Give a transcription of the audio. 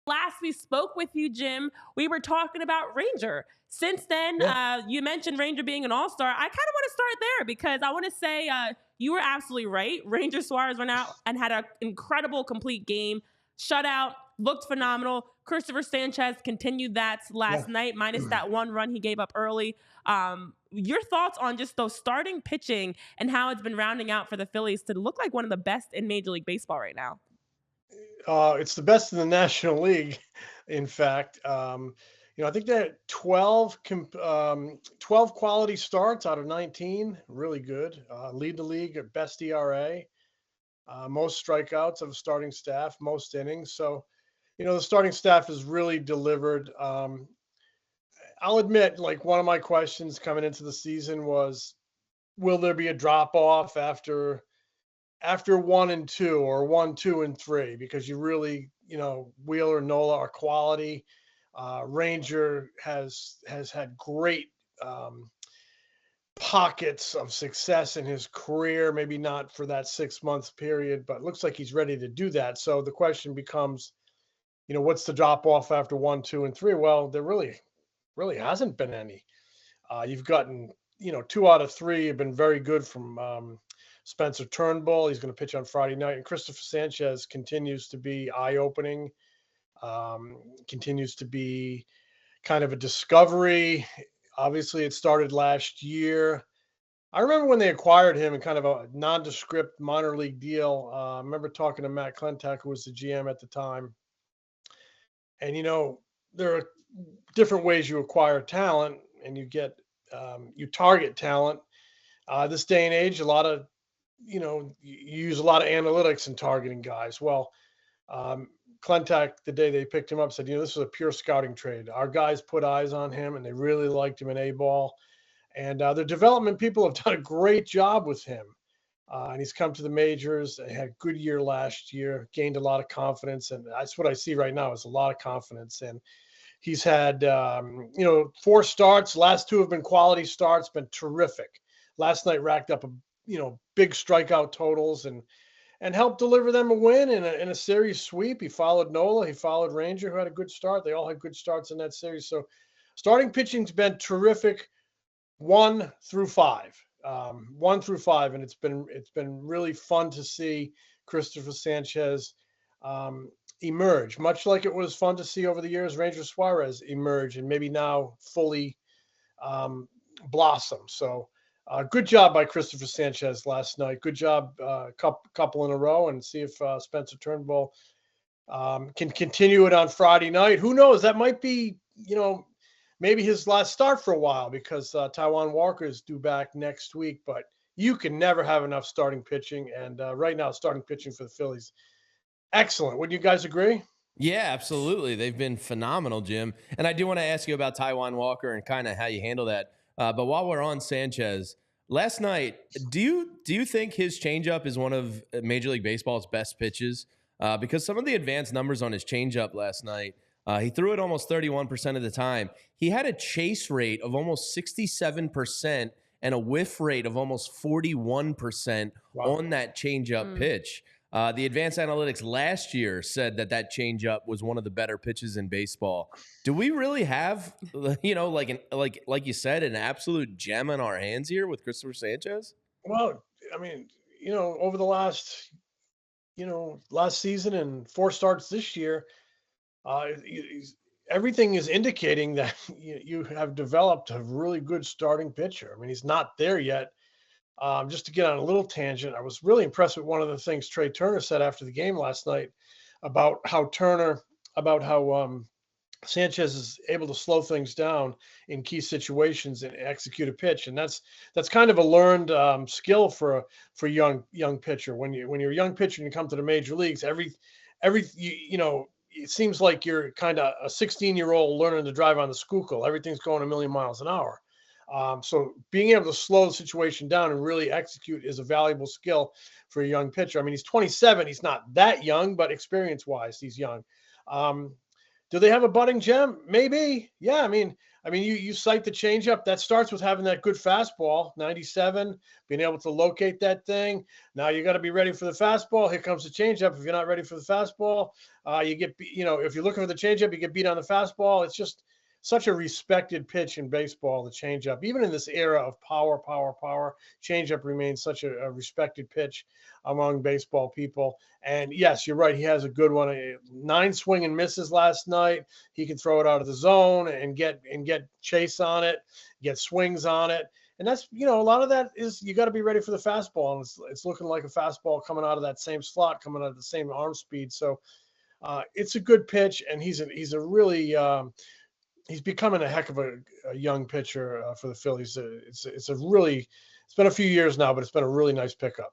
Last we spoke with you, Jim, we were talking about Ranger. Since then, Yeah. you mentioned Ranger being an all-star. I kind of want to start there because I want to say you were absolutely right. Ranger Suarez went out and had an incredible complete game, shutout, looked phenomenal. Cristopher Sanchez continued that Yeah. last night, minus that one run he gave up early. Your thoughts on just those starting pitching and how it's been rounding out for the Phillies to look like one of the best in Major League Baseball right now? It's the best in the National League, in fact. I think that 12 quality starts out of 19, really good. Lead the league at best ERA, most strikeouts of starting staff, most innings. So, the starting staff has really delivered. I'll admit, like one of my questions coming into the season was, will there be a drop off after 1 and 2 or 1, 2, and 3, because you really, Wheeler and Nola are quality. Ranger has had great pockets of success in his career, maybe not for that 6 month period, but it looks like he's ready to do that. So the question becomes, what's the drop off after 1, 2, and 3? Well, there really hasn't been any. You've gotten, 2 out of 3 have been very good from Spencer Turnbull. He's going to pitch on Friday night. And Cristopher Sanchez continues to be eye opening, continues to be kind of a discovery. Obviously, it started last year. I remember when they acquired him in kind of a nondescript minor league deal. I remember talking to Matt Klentak, who was the GM at the time. And, there are different ways you acquire talent and you target talent. This day and age, a lot of, you use a lot of analytics in targeting guys. Well, Klentak, the day they picked him up, said, this was a pure scouting trade. Our guys put eyes on him and they really liked him in A-ball. And the development people have done a great job with him. And he's come to the majors. He had a good year last year, gained a lot of confidence. And that's what I see right now is a lot of confidence. And he's had, 4 starts. Last 2 have been quality starts, been terrific. Last night racked up big strikeout totals and helped deliver them a win in a series sweep. He followed Nola, he followed Ranger, who had a good start. They all had good starts in that series. So starting pitching's been terrific, 1 through 5. 1 through 5, and it's been really fun to see Cristopher Sanchez emerge, much like it was fun to see over the years Ranger Suarez emerge and maybe now fully blossom. So good job by Cristopher Sanchez last night. Good job, couple in a row, and see if Spencer Turnbull can continue it on Friday night. Who knows? That might be, maybe his last start for a while, because Taijuan Walker is due back next week. But you can never have enough starting pitching, and right now, starting pitching for the Phillies, excellent. Would you guys agree? Yeah, absolutely. They've been phenomenal, Jim. And I do want to ask you about Taijuan Walker and kind of how you handle that. But while we're on Sanchez, last night, do you think his changeup is one of Major League Baseball's best pitches? Because some of the advanced numbers on his changeup last night, he threw it almost 31% of the time. He had a chase rate of almost 67% and a whiff rate of almost 41% Wow. on that changeup pitch. The advanced analytics last year said that changeup was one of the better pitches in baseball. Do we really have, like you said, an absolute gem in our hands here with Cristopher Sanchez? Well, I mean, over the last season and 4 starts this year, everything is indicating that you have developed a really good starting pitcher. I mean, he's not there yet. Just to get on a little tangent, I was really impressed with one of the things Trey Turner said after the game last night about how Sanchez is able to slow things down in key situations and execute a pitch, and that's kind of a learned skill for young pitcher. When you're a young pitcher and you come to the major leagues, it seems like you're kind of a 16-year-old learning to drive on the Schuylkill. Everything's going a million miles an hour. So being able to slow the situation down and really execute is a valuable skill for a young pitcher. I mean, he's 27. He's not that young, but experience-wise, he's young. Do they have a budding gem? Maybe. Yeah. You cite the changeup. That starts with having that good fastball, 97, being able to locate that thing. Now you got to be ready for the fastball. Here comes the changeup. If you're not ready for the fastball, if you're looking for the changeup, you get beat on the fastball. It's just such a respected pitch in baseball, the changeup. Even in this era of power, changeup remains such a respected pitch among baseball people. And yes, you're right. He has a good one. 9 swing and misses last night. He can throw it out of the zone and get chase on it, get swings on it. And that's, a lot of that is you got to be ready for the fastball. And it's looking like a fastball coming out of that same slot, coming out of the same arm speed. So it's a good pitch. And he's a really, he's becoming a heck of a young pitcher for the Phillies. It's been a few years now, but it's been a really nice pickup.